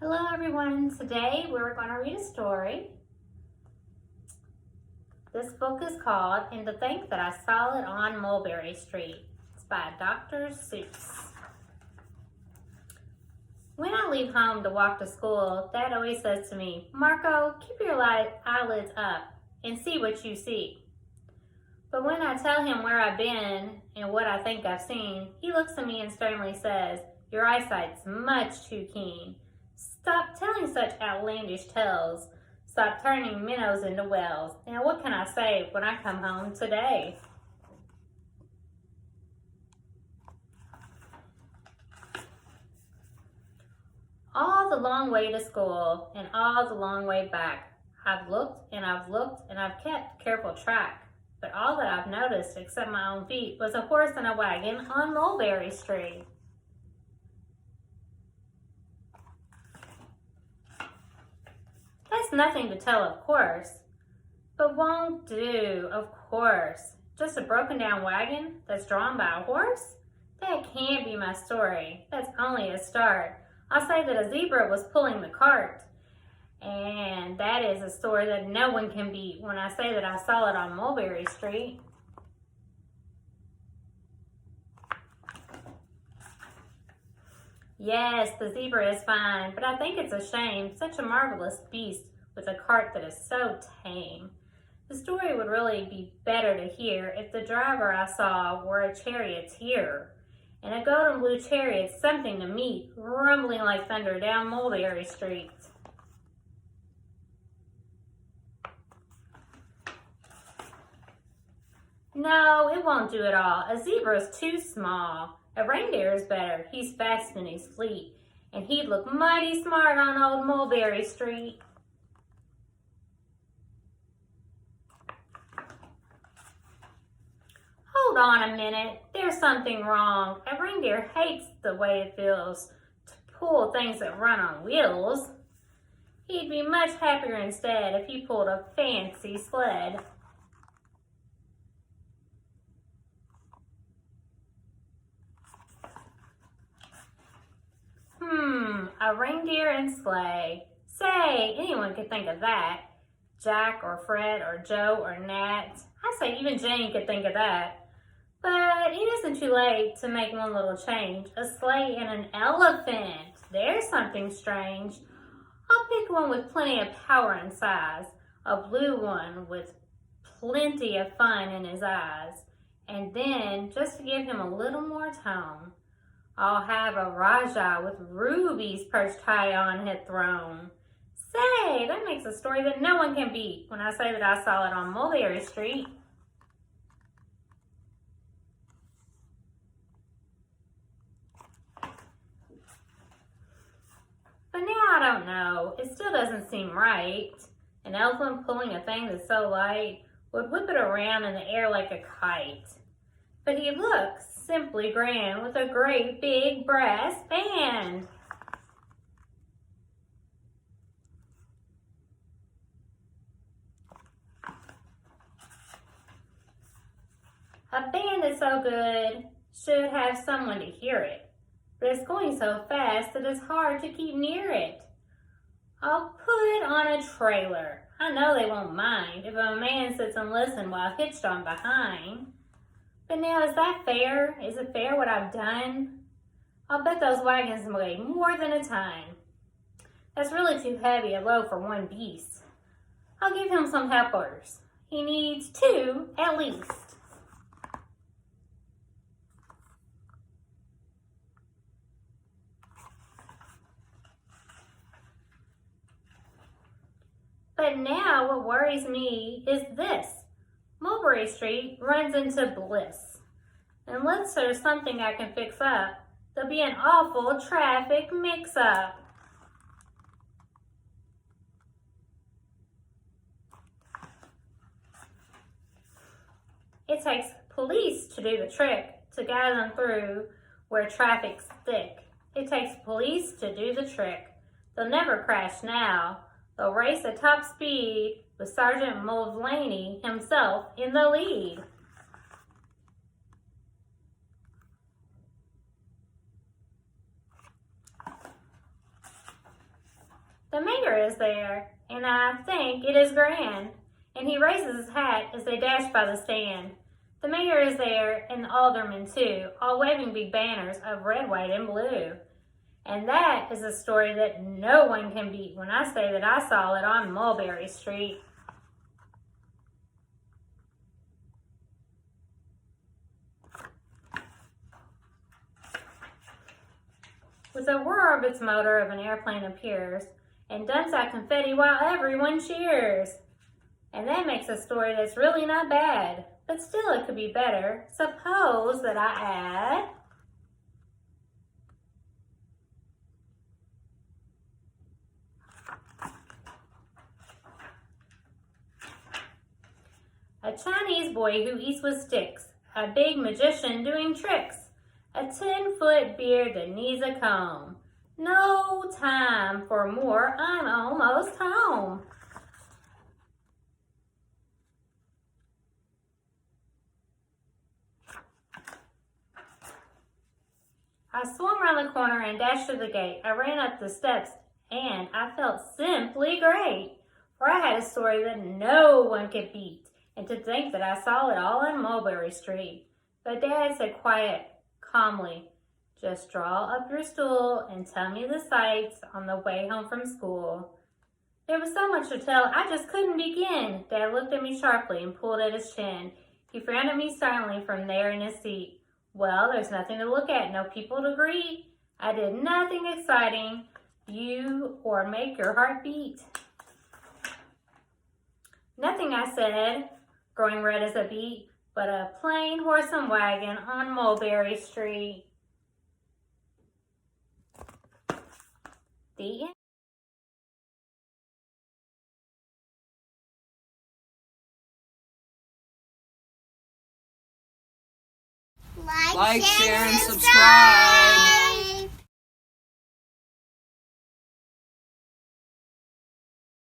Hello everyone, today we're going to read a story. This book is called And to Think That I Saw It on Mulberry Street. It's by Dr. Seuss. When I leave home to walk to school, Dad always says to me, "Marco, keep your eyelids up and see what you see." But when I tell him where I've been and what I think I've seen, he looks at me and sternly says, "Your eyesight's much too keen. Stop telling such outlandish tales. Stop turning minnows into whales. Now what can I say when I come home today?" All the long way to school and all the long way back, I've looked and I've looked and I've kept careful track. But all that I've noticed, except my own feet, was a horse and a wagon on Mulberry Street. That's nothing to tell, of course, but won't do, of course. Just a broken down wagon that's drawn by a horse? That can't be my story. That's only a start. I'll say that a zebra was pulling the cart. And that is a story that no one can beat when I say that I saw it on Mulberry Street. Yes, the zebra is fine, but I think it's a shame, such a marvelous beast with a cart that is so tame. The story would really be better to hear if the driver I saw were a charioteer, and a golden blue chariot's something to meet, rumbling like thunder down Mulberry Street. No, it won't do at all. A zebra's too small. A reindeer is better. He's fast and he's fleet, and he'd look mighty smart on old Mulberry Street. Hold on a minute. There's something wrong. A reindeer hates the way it feels to pull things that run on wheels. He'd be much happier instead if he pulled a fancy sled. A reindeer and sleigh. Say, anyone could think of that. Jack or Fred or Joe or Nat. I say even Jane could think of that. But it isn't too late to make one little change. A sleigh and an elephant. There's something strange. I'll pick one with plenty of power and size. A blue one with plenty of fun in his eyes. And then, just to give him a little more tone, I'll have a Rajah with rubies perched high on his throne. Say, that makes a story that no one can beat when I say that I saw it on Mulberry Street. But now I don't know. It still doesn't seem right. An elephant pulling a thing that's so light would whip it around in the air like a kite. But he looks simply grand with a great big brass band. A band that's so good should have someone to hear it, but it's going so fast that it's hard to keep near it. I'll put it on a trailer. I know they won't mind if a man sits and listens while hitched on behind. But now, is that fair? Is it fair what I've done? I'll bet those wagons weigh more than a ton. That's really too heavy a load for one beast. I'll give him some helpers. He needs 2 at least. But now what worries me is this. Mulberry Street runs into Bliss. Unless there's something I can fix up, there'll be an awful traffic mix-up. It takes police to do the trick, to guide them through where traffic's thick. It takes police to do the trick. They'll never crash now. They'll race at top speed with Sergeant Mulberry himself in the lead. The mayor is there, and I think it is grand. And he raises his hat as they dash by the stand. The mayor is there, and the aldermen too, all waving big banners of red, white, and blue. And that is a story that no one can beat when I say that I saw it on Mulberry Street. With a roar of its motor of an airplane appears and dumps out confetti while everyone cheers. And that makes a story that's really not bad, but still it could be better. Suppose that I add a Chinese boy who eats with sticks, a big magician doing tricks, a 10-foot beard that needs a comb. No time for more, I'm almost home. I swung around the corner and dashed to the gate. I ran up the steps and I felt simply great. For I had a story that no one could beat. And to think that I saw it all on Mulberry Street. But Dad said quiet, calmly, just draw up your stool and tell me the sights on the way home from school. There was so much to tell, I just couldn't begin. Dad looked at me sharply and pulled at his chin. He frowned at me silently from there in his seat. Well, there's nothing to look at, no people to greet. I did nothing exciting, you or make your heart beat. Nothing, I said, growing red as a beet, but a plain horse and wagon on Mulberry Street. The end. Like, share, and subscribe.